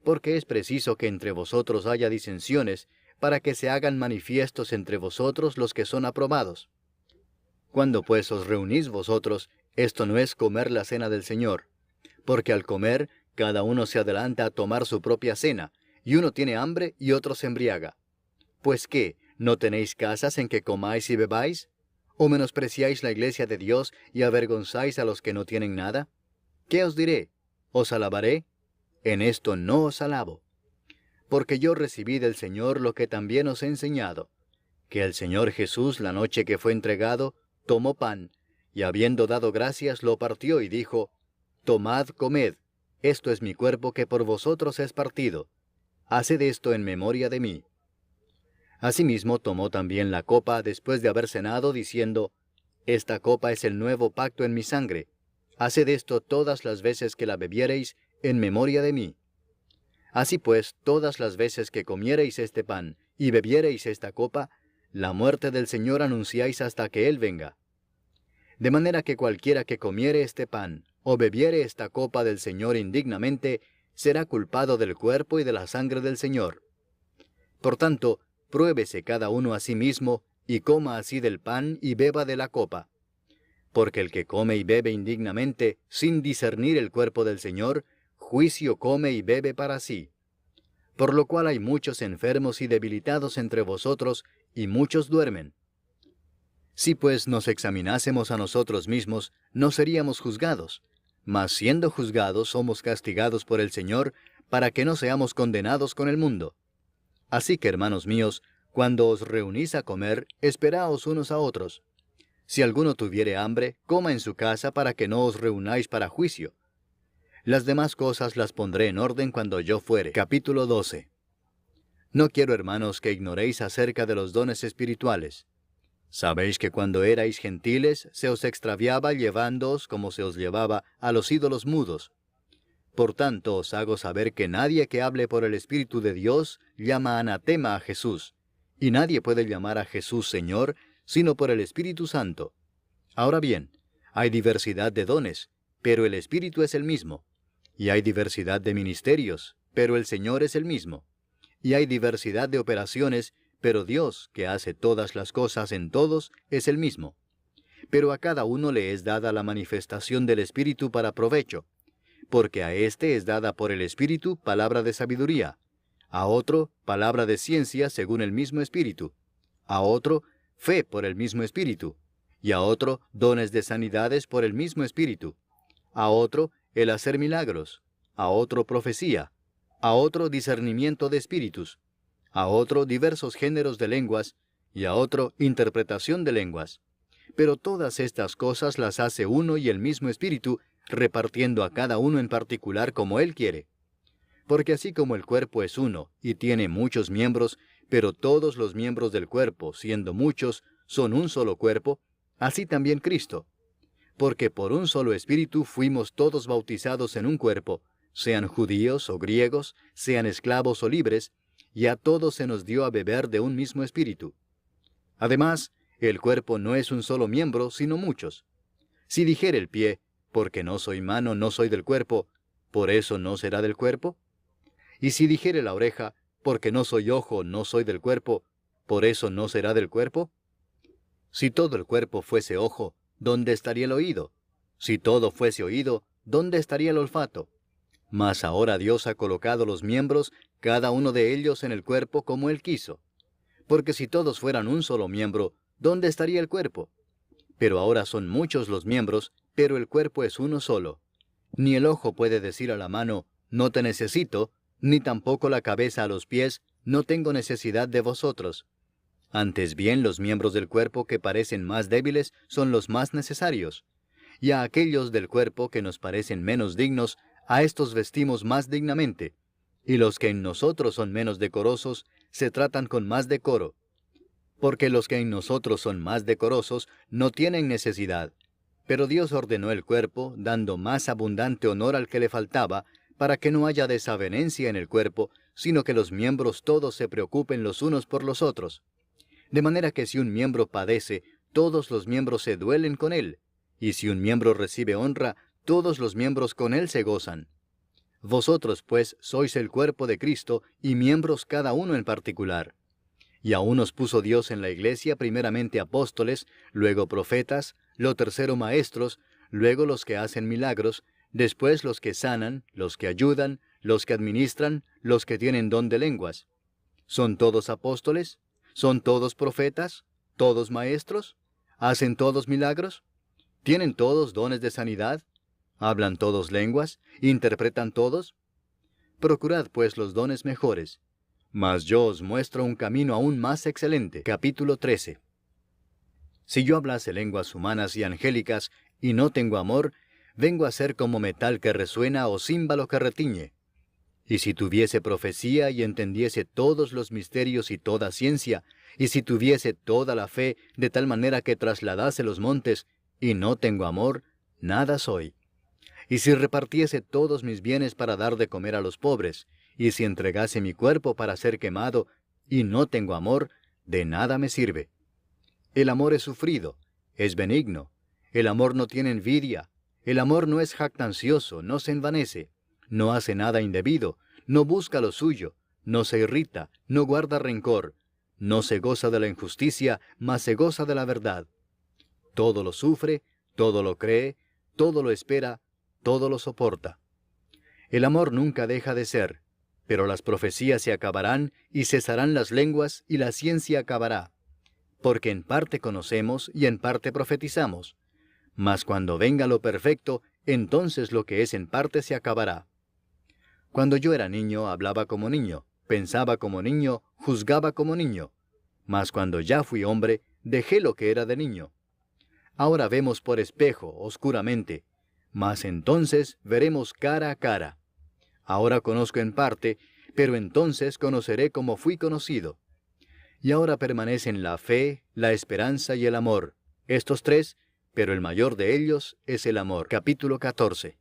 Porque es preciso que entre vosotros haya disensiones, para que se hagan manifiestos entre vosotros los que son aprobados. Cuando pues os reunís vosotros, esto no es comer la cena del Señor, porque al comer, cada uno se adelanta a tomar su propia cena, y uno tiene hambre y otro se embriaga. Pues ¿qué? ¿No tenéis casas en que comáis y bebáis? ¿O menospreciáis la iglesia de Dios y avergonzáis a los que no tienen nada? ¿Qué os diré? ¿Os alabaré? En esto no os alabo. Porque yo recibí del Señor lo que también os he enseñado, que el Señor Jesús, la noche que fue entregado, tomó pan, y habiendo dado gracias, lo partió y dijo, Tomad, comed, esto es mi cuerpo que por vosotros es partido. Haced esto en memoria de mí. Asimismo tomó también la copa después de haber cenado, diciendo, Esta copa es el nuevo pacto en mi sangre. Haced esto todas las veces que la bebiereis, en memoria de mí. Así pues, todas las veces que comiereis este pan y bebiereis esta copa, la muerte del Señor anunciáis hasta que Él venga. De manera que cualquiera que comiere este pan o bebiere esta copa del Señor indignamente, será culpado del cuerpo y de la sangre del Señor. Por tanto, pruébese cada uno a sí mismo, y coma así del pan y beba de la copa. Porque el que come y bebe indignamente, sin discernir el cuerpo del Señor, juicio come y bebe para sí. Por lo cual hay muchos enfermos y debilitados entre vosotros, y muchos duermen. Si pues nos examinásemos a nosotros mismos, no seríamos juzgados, mas siendo juzgados somos castigados por el Señor, para que no seamos condenados con el mundo. Así que, hermanos míos, cuando os reunís a comer, esperaos unos a otros. Si alguno tuviere hambre, coma en su casa para que no os reunáis para juicio. Las demás cosas las pondré en orden cuando yo fuere. Capítulo 12. No quiero, hermanos, que ignoréis acerca de los dones espirituales. Sabéis que cuando erais gentiles, se os extraviaba llevándoos, como se os llevaba, a los ídolos mudos. Por tanto, os hago saber que nadie que hable por el Espíritu de Dios llama anatema a Jesús, y nadie puede llamar a Jesús Señor sino por el Espíritu Santo. Ahora bien, hay diversidad de dones, pero el Espíritu es el mismo. Y hay diversidad de ministerios, pero el Señor es el mismo. Y hay diversidad de operaciones, pero Dios, que hace todas las cosas en todos, es el mismo. Pero a cada uno le es dada la manifestación del Espíritu para provecho, porque a éste es dada por el Espíritu palabra de sabiduría, a otro palabra de ciencia según el mismo Espíritu, a otro fe por el mismo Espíritu, y a otro dones de sanidades por el mismo Espíritu, a otro el hacer milagros, a otro profecía, a otro discernimiento de espíritus, a otro diversos géneros de lenguas, y a otro interpretación de lenguas. Pero todas estas cosas las hace uno y el mismo Espíritu, repartiendo a cada uno en particular como Él quiere. Porque así como el cuerpo es uno y tiene muchos miembros, pero todos los miembros del cuerpo, siendo muchos, son un solo cuerpo, así también Cristo. Porque por un solo Espíritu fuimos todos bautizados en un cuerpo, sean judíos o griegos, sean esclavos o libres, y a todos se nos dio a beber de un mismo Espíritu. Además, el cuerpo no es un solo miembro, sino muchos. Si dijere el pie, porque no soy mano, no soy del cuerpo, ¿por eso no será del cuerpo? Y si dijere la oreja, porque no soy ojo, no soy del cuerpo, ¿por eso no será del cuerpo? Si todo el cuerpo fuese ojo, ¿dónde estaría el oído? Si todo fuese oído, ¿dónde estaría el olfato? Mas ahora Dios ha colocado los miembros, cada uno de ellos en el cuerpo como Él quiso. Porque si todos fueran un solo miembro, ¿dónde estaría el cuerpo? Pero ahora son muchos los miembros, pero el cuerpo es uno solo. Ni el ojo puede decir a la mano, no te necesito, ni tampoco la cabeza a los pies, no tengo necesidad de vosotros. Antes bien, los miembros del cuerpo que parecen más débiles son los más necesarios. Y a aquellos del cuerpo que nos parecen menos dignos, a estos vestimos más dignamente. Y los que en nosotros son menos decorosos, se tratan con más decoro. Porque los que en nosotros son más decorosos no tienen necesidad. Pero Dios ordenó el cuerpo, dando más abundante honor al que le faltaba, para que no haya desavenencia en el cuerpo, sino que los miembros todos se preocupen los unos por los otros. De manera que si un miembro padece, todos los miembros se duelen con él, y si un miembro recibe honra, todos los miembros con él se gozan. Vosotros, pues, sois el cuerpo de Cristo, y miembros cada uno en particular. Y a unos puso Dios en la iglesia primeramente apóstoles, luego profetas, lo tercero maestros, luego los que hacen milagros, después los que sanan, los que ayudan, los que administran, los que tienen don de lenguas. ¿Son todos apóstoles? ¿Son todos profetas? ¿Todos maestros? ¿Hacen todos milagros? ¿Tienen todos dones de sanidad? ¿Hablan todos lenguas? ¿Interpretan todos? Procurad pues los dones mejores. Mas yo os muestro un camino aún más excelente. Capítulo 13. Si yo hablase lenguas humanas y angélicas, y no tengo amor, vengo a ser como metal que resuena o címbalo que retiñe. Y si tuviese profecía y entendiese todos los misterios y toda ciencia, y si tuviese toda la fe de tal manera que trasladase los montes, y no tengo amor, nada soy. Y si repartiese todos mis bienes para dar de comer a los pobres, y si entregase mi cuerpo para ser quemado, y no tengo amor, de nada me sirve. El amor es sufrido, es benigno. El amor no tiene envidia. El amor no es jactancioso, no se envanece, no hace nada indebido, no busca lo suyo, no se irrita, no guarda rencor, no se goza de la injusticia, mas se goza de la verdad. Todo lo sufre, todo lo cree, todo lo espera, todo lo soporta. El amor nunca deja de ser, pero las profecías se acabarán y cesarán las lenguas y la ciencia acabará. Porque en parte conocemos y en parte profetizamos. Mas cuando venga lo perfecto, entonces lo que es en parte se acabará. Cuando yo era niño, hablaba como niño, pensaba como niño, juzgaba como niño. Mas cuando ya fui hombre, dejé lo que era de niño. Ahora vemos por espejo, oscuramente, mas entonces veremos cara a cara. Ahora conozco en parte, pero entonces conoceré como fui conocido. Y ahora permanecen la fe, la esperanza y el amor, estos tres, pero el mayor de ellos es el amor. Capítulo 14.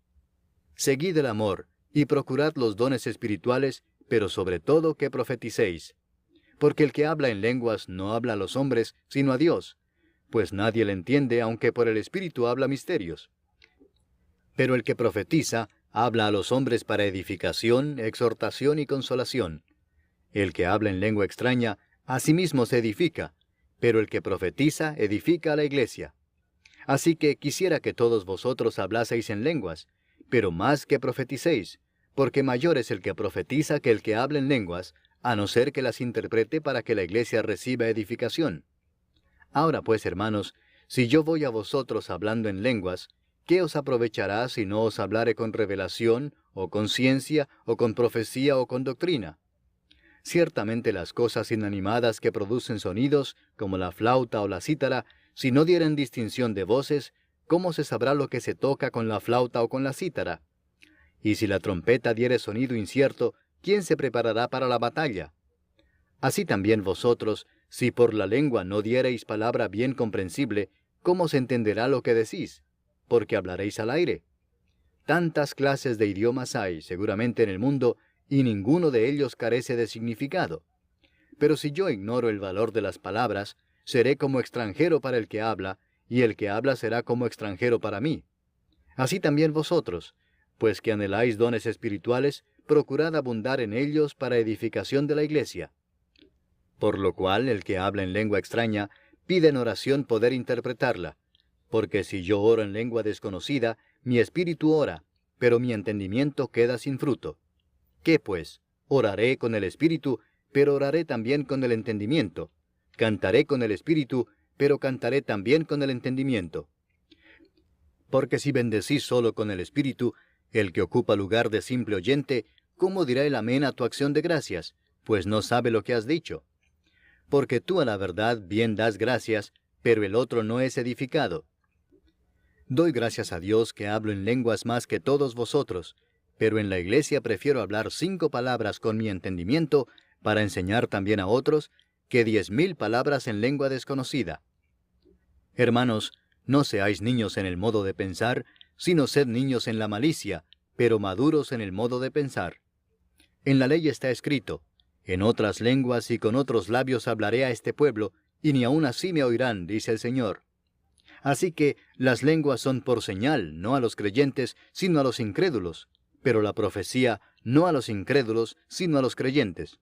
Seguid el amor, y procurad los dones espirituales, pero sobre todo que profeticéis. Porque el que habla en lenguas no habla a los hombres, sino a Dios, pues nadie le entiende, aunque por el Espíritu habla misterios. Pero el que profetiza habla a los hombres para edificación, exhortación y consolación. El que habla en lengua extraña, a sí mismo se edifica, pero el que profetiza edifica a la iglesia. Así que quisiera que todos vosotros hablaseis en lenguas, pero más que profeticéis, porque mayor es el que profetiza que el que habla en lenguas, a no ser que las interprete para que la iglesia reciba edificación. Ahora pues, hermanos, si yo voy a vosotros hablando en lenguas, ¿qué os aprovechará si no os hablare con revelación, o con ciencia, o con profecía, o con doctrina? Ciertamente las cosas inanimadas que producen sonidos, como la flauta o la cítara, si no dieren distinción de voces, ¿cómo se sabrá lo que se toca con la flauta o con la cítara? Y si la trompeta diere sonido incierto, ¿quién se preparará para la batalla? Así también vosotros, si por la lengua no diereis palabra bien comprensible, ¿cómo se entenderá lo que decís? Porque hablaréis al aire. Tantas clases de idiomas hay, seguramente, en el mundo, y ninguno de ellos carece de significado. Pero si yo ignoro el valor de las palabras, seré como extranjero para el que habla, y el que habla será como extranjero para mí. Así también vosotros, pues que anheláis dones espirituales, procurad abundar en ellos para edificación de la iglesia. Por lo cual el que habla en lengua extraña, pide en oración poder interpretarla, porque si yo oro en lengua desconocida, mi espíritu ora, pero mi entendimiento queda sin fruto. ¿Qué pues? Oraré con el espíritu, pero oraré también con el entendimiento. Cantaré con el espíritu, pero cantaré también con el entendimiento. Porque si bendecís solo con el espíritu, el que ocupa lugar de simple oyente, ¿cómo dirá el amén a tu acción de gracias? Pues no sabe lo que has dicho. Porque tú a la verdad bien das gracias, pero el otro no es edificado. Doy gracias a Dios que hablo en lenguas más que todos vosotros, pero en la iglesia prefiero hablar 5 palabras con mi entendimiento para enseñar también a otros, que 10,000 palabras en lengua desconocida. Hermanos, no seáis niños en el modo de pensar, sino sed niños en la malicia, pero maduros en el modo de pensar. En la ley está escrito: en otras lenguas y con otros labios hablaré a este pueblo, y ni aun así me oirán, dice el Señor. Así que las lenguas son por señal, no a los creyentes, sino a los incrédulos, pero la profecía no a los incrédulos, sino a los creyentes.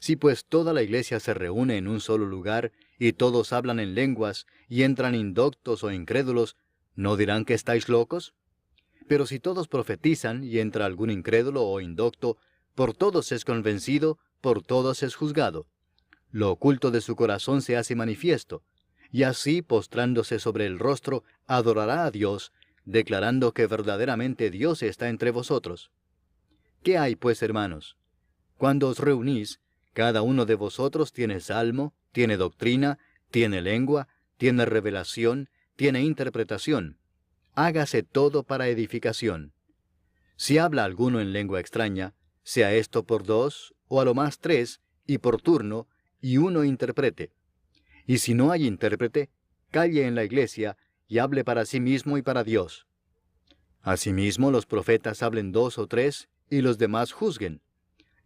Si pues toda la iglesia se reúne en un solo lugar, y todos hablan en lenguas, y entran indoctos o incrédulos, ¿no dirán que estáis locos? Pero si todos profetizan, y entra algún incrédulo o indocto, por todos es convencido, por todos es juzgado. Lo oculto de su corazón se hace manifiesto, y así, postrándose sobre el rostro, adorará a Dios, declarando que verdaderamente Dios está entre vosotros. ¿Qué hay, pues, hermanos? Cuando os reunís, cada uno de vosotros tiene salmo, tiene doctrina, tiene lengua, tiene revelación, tiene interpretación. Hágase todo para edificación. Si habla alguno en lengua extraña, sea esto por 2, o a lo más 3, y por turno, y uno interprete. Y si no hay intérprete, calle en la iglesia, y hable para sí mismo y para Dios. Asimismo, los profetas hablen 2 o 3, y los demás juzguen.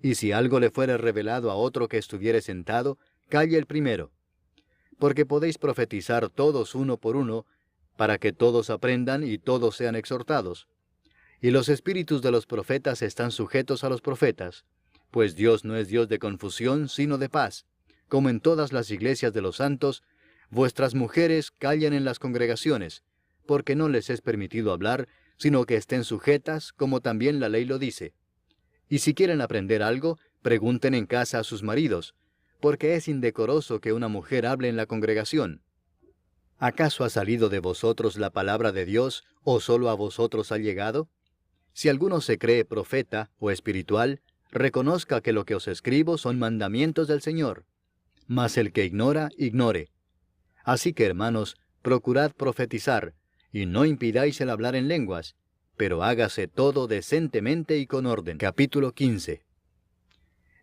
Y si algo le fuere revelado a otro que estuviere sentado, calle el primero. Porque podéis profetizar todos uno por uno, para que todos aprendan y todos sean exhortados. Y los espíritus de los profetas están sujetos a los profetas, pues Dios no es Dios de confusión, sino de paz. Como en todas las iglesias de los santos, vuestras mujeres callen en las congregaciones, porque no les es permitido hablar, sino que estén sujetas, como también la ley lo dice. Y si quieren aprender algo, pregunten en casa a sus maridos, porque es indecoroso que una mujer hable en la congregación. ¿Acaso ha salido de vosotros la palabra de Dios, o solo a vosotros ha llegado? Si alguno se cree profeta o espiritual, reconozca que lo que os escribo son mandamientos del Señor. Mas el que ignora, ignore. Así que, hermanos, procurad profetizar, y no impidáis el hablar en lenguas, pero hágase todo decentemente y con orden. Capítulo 15.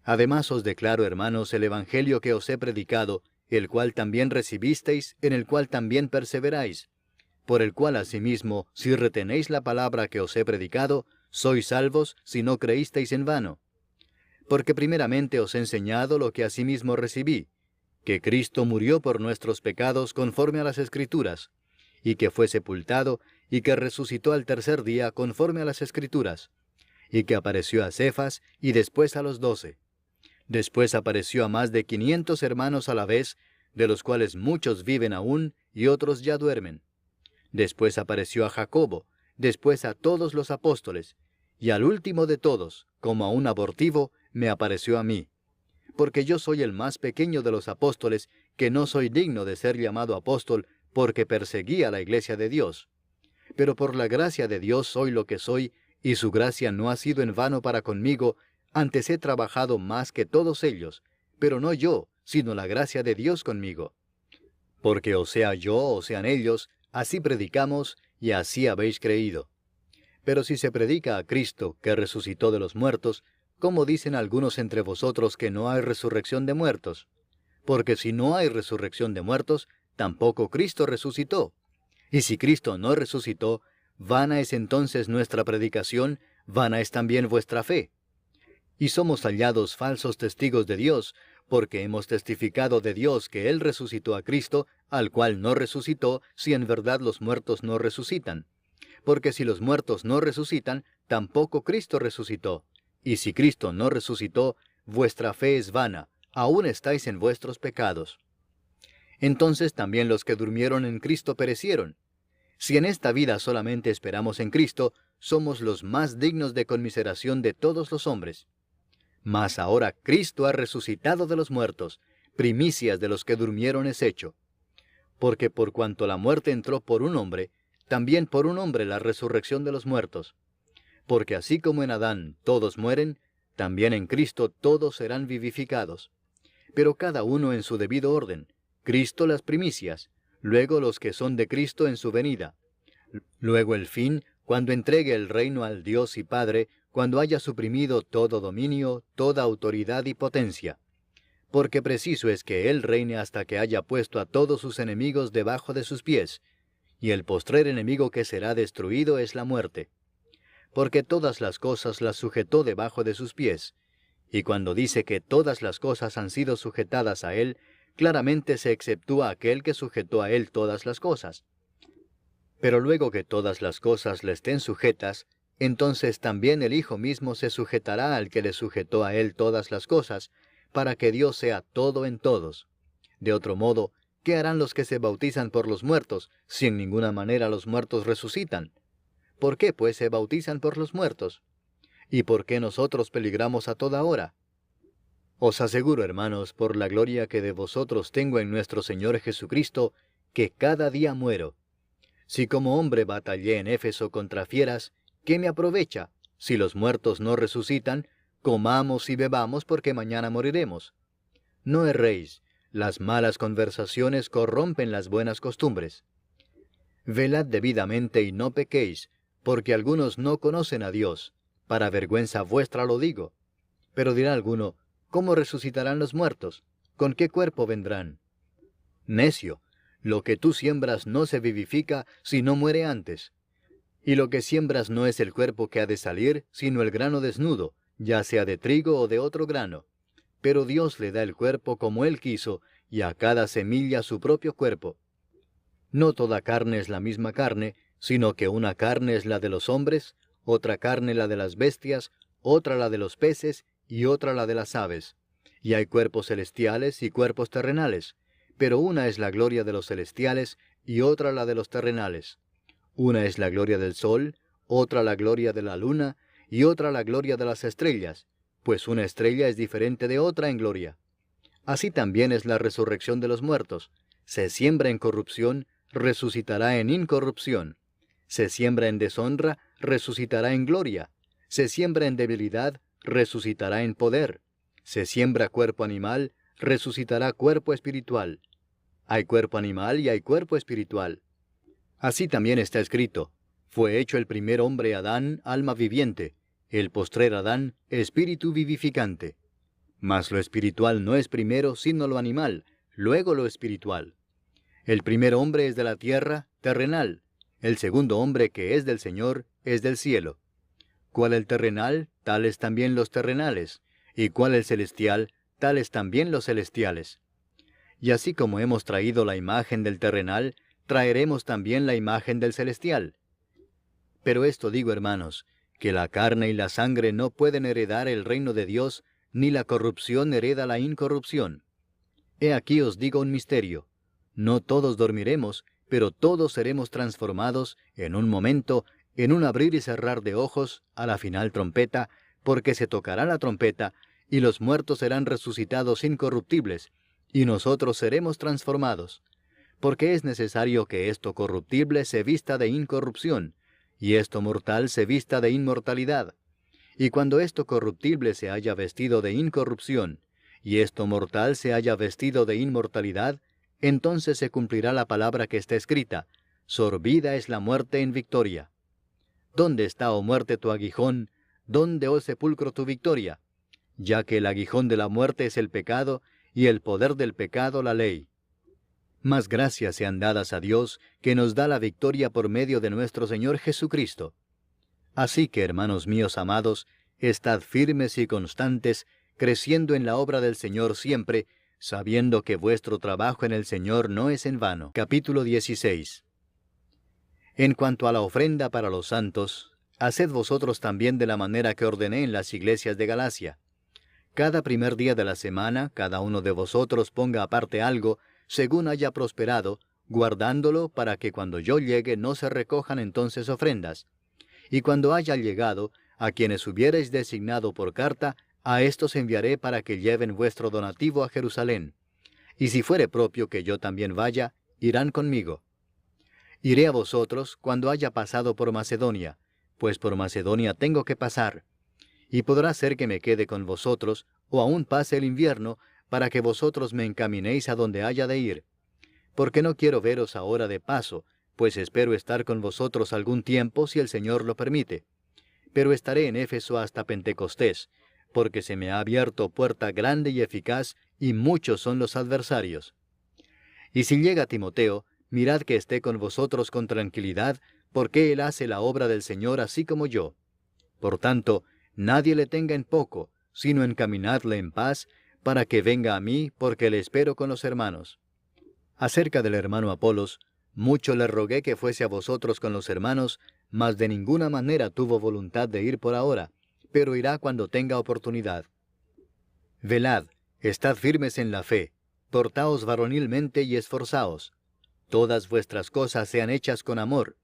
Además os declaro, hermanos, el evangelio que os he predicado, el cual también recibisteis, en el cual también perseveráis, por el cual asimismo, si retenéis la palabra que os he predicado, sois salvos si no creísteis en vano. Porque primeramente os he enseñado lo que asimismo recibí, que Cristo murió por nuestros pecados conforme a las Escrituras, y que fue sepultado, y que resucitó al tercer día conforme a las Escrituras, y que apareció a Cefas y después a los 12. Después apareció a más de 500 hermanos a la vez, de los cuales muchos viven aún y otros ya duermen. Después apareció a Jacobo, después a todos los apóstoles, y al último de todos, como a un abortivo, me apareció a mí. Porque yo soy el más pequeño de los apóstoles, que no soy digno de ser llamado apóstol, porque perseguí a la iglesia de Dios. Pero por la gracia de Dios soy lo que soy, y su gracia no ha sido en vano para conmigo, antes he trabajado más que todos ellos, pero no yo, sino la gracia de Dios conmigo. Porque o sea yo o sean ellos, así predicamos, y así habéis creído. Pero si se predica a Cristo, que resucitó de los muertos, ¿cómo dicen algunos entre vosotros que no hay resurrección de muertos? Porque si no hay resurrección de muertos, tampoco Cristo resucitó. Y si Cristo no resucitó, vana es entonces nuestra predicación, vana es también vuestra fe. Y somos hallados falsos testigos de Dios, porque hemos testificado de Dios que Él resucitó a Cristo, al cual no resucitó, si en verdad los muertos no resucitan. Porque si los muertos no resucitan, tampoco Cristo resucitó. Y si Cristo no resucitó, vuestra fe es vana, aún estáis en vuestros pecados. Entonces también los que durmieron en Cristo perecieron. Si en esta vida solamente esperamos en Cristo, somos los más dignos de conmiseración de todos los hombres. Mas ahora Cristo ha resucitado de los muertos, primicias de los que durmieron es hecho. Porque por cuanto la muerte entró por un hombre, también por un hombre la resurrección de los muertos. Porque así como en Adán todos mueren, también en Cristo todos serán vivificados. Pero cada uno en su debido orden, Cristo las primicias, luego los que son de Cristo en su venida. Luego el fin, cuando entregue el reino al Dios y Padre, cuando haya suprimido todo dominio, toda autoridad y potencia. Porque preciso es que Él reine hasta que haya puesto a todos sus enemigos debajo de sus pies, y el postrer enemigo que será destruido es la muerte. Porque todas las cosas las sujetó debajo de sus pies, y cuando dice que todas las cosas han sido sujetadas a Él, claramente se exceptúa aquel que sujetó a Él todas las cosas. Pero luego que todas las cosas le estén sujetas, entonces también el Hijo mismo se sujetará al que le sujetó a Él todas las cosas, para que Dios sea todo en todos. De otro modo, ¿qué harán los que se bautizan por los muertos, si en ninguna manera los muertos resucitan? ¿Por qué, pues, se bautizan por los muertos? ¿Y por qué nosotros peligramos a toda hora? Os aseguro, hermanos, por la gloria que de vosotros tengo en nuestro Señor Jesucristo, que cada día muero. Si como hombre batallé en Éfeso contra fieras, ¿qué me aprovecha? Si los muertos no resucitan, comamos y bebamos porque mañana moriremos. No erréis, las malas conversaciones corrompen las buenas costumbres. Velad debidamente y no pequéis, porque algunos no conocen a Dios. Para vergüenza vuestra lo digo. Pero dirá alguno, ¿cómo resucitarán los muertos? ¿Con qué cuerpo vendrán? Necio, lo que tú siembras no se vivifica si no muere antes. Y lo que siembras no es el cuerpo que ha de salir, sino el grano desnudo, ya sea de trigo o de otro grano. Pero Dios le da el cuerpo como Él quiso, y a cada semilla su propio cuerpo. No toda carne es la misma carne, sino que una carne es la de los hombres, otra carne la de las bestias, otra la de los peces, y otra la de las aves. Y hay cuerpos celestiales y cuerpos terrenales, pero una es la gloria de los celestiales, y otra la de los terrenales. Una es la gloria del sol, otra la gloria de la luna, y otra la gloria de las estrellas, pues una estrella es diferente de otra en gloria. Así también es la resurrección de los muertos. Se siembra en corrupción, resucitará en incorrupción. Se siembra en deshonra, resucitará en gloria. Se siembra en debilidad, resucitará en poder. Se siembra cuerpo animal, resucitará cuerpo espiritual. Hay cuerpo animal y hay cuerpo espiritual. Así también está escrito, fue hecho el primer hombre Adán, alma viviente, el postrer Adán, espíritu vivificante. Mas lo espiritual no es primero, sino lo animal, luego lo espiritual. El primer hombre es de la tierra, terrenal. El segundo hombre que es del Señor, es del cielo. Cual el terrenal, tales también los terrenales. y cuál el celestial, tales también los celestiales. Y así como hemos traído la imagen del terrenal, traeremos también la imagen del celestial. Pero esto digo, hermanos, que la carne y la sangre no pueden heredar el reino de Dios, ni la corrupción hereda la incorrupción. He aquí os digo un misterio. No todos dormiremos, pero todos seremos transformados en un momento, en un abrir y cerrar de ojos, a la final trompeta, porque se tocará la trompeta, y los muertos serán resucitados incorruptibles, y nosotros seremos transformados. Porque es necesario que esto corruptible se vista de incorrupción, y esto mortal se vista de inmortalidad. Y cuando esto corruptible se haya vestido de incorrupción, y esto mortal se haya vestido de inmortalidad, entonces se cumplirá la palabra que está escrita: sorbida es la muerte en victoria. ¿Dónde está, oh muerte, tu aguijón? ¿Dónde, oh sepulcro, tu victoria? Ya que el aguijón de la muerte es el pecado, y el poder del pecado la ley. Mas gracias sean dadas a Dios, que nos da la victoria por medio de nuestro Señor Jesucristo. Así que, hermanos míos amados, estad firmes y constantes, creciendo en la obra del Señor siempre, sabiendo que vuestro trabajo en el Señor no es en vano. Capítulo 16. En cuanto a la ofrenda para los santos, haced vosotros también de la manera que ordené en las iglesias de Galacia. Cada primer día de la semana, cada uno de vosotros ponga aparte algo, según haya prosperado, guardándolo para que cuando yo llegue no se recojan entonces ofrendas. Y cuando haya llegado, a quienes hubiereis designado por carta, a éstos enviaré para que lleven vuestro donativo a Jerusalén. Y si fuere propio que yo también vaya, irán conmigo. Iré a vosotros cuando haya pasado por Macedonia, pues por Macedonia tengo que pasar. Y podrá ser que me quede con vosotros, o aún pase el invierno, para que vosotros me encaminéis a donde haya de ir. Porque no quiero veros ahora de paso, pues espero estar con vosotros algún tiempo si el Señor lo permite. Pero estaré en Éfeso hasta Pentecostés, porque se me ha abierto puerta grande y eficaz, y muchos son los adversarios. Y si llega Timoteo, mirad que esté con vosotros con tranquilidad, porque él hace la obra del Señor así como yo. Por tanto, nadie le tenga en poco, sino encaminadle en paz, para que venga a mí, porque le espero con los hermanos. Acerca del hermano Apolos, mucho le rogué que fuese a vosotros con los hermanos, mas de ninguna manera tuvo voluntad de ir por ahora, pero irá cuando tenga oportunidad. Velad, estad firmes en la fe, portaos varonilmente y esforzaos. Todas vuestras cosas sean hechas con amor.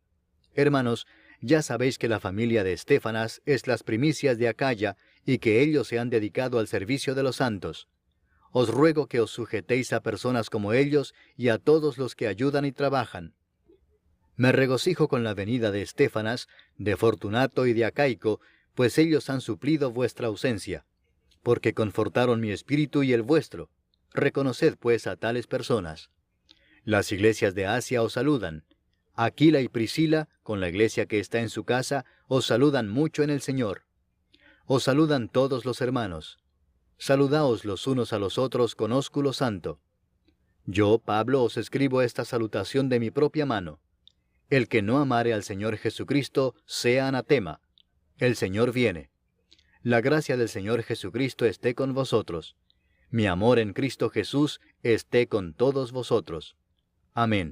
Hermanos, ya sabéis que la familia de Estéfanas es las primicias de Acaya, y que ellos se han dedicado al servicio de los santos. Os ruego que os sujetéis a personas como ellos y a todos los que ayudan y trabajan. Me regocijo con la venida de Estéfanas, de Fortunato y de Acaico, pues ellos han suplido vuestra ausencia, porque confortaron mi espíritu y el vuestro. Reconoced pues a tales personas. Las iglesias de Asia os saludan. Aquila y Priscila, con la iglesia que está en su casa, os saludan mucho en el Señor. Os saludan todos los hermanos. Saludaos los unos a los otros con ósculo santo. Yo, Pablo, os escribo esta salutación de mi propia mano. El que no amare al Señor Jesucristo, sea anatema. El Señor viene. La gracia del Señor Jesucristo esté con vosotros. Mi amor en Cristo Jesús esté con todos vosotros. Amén.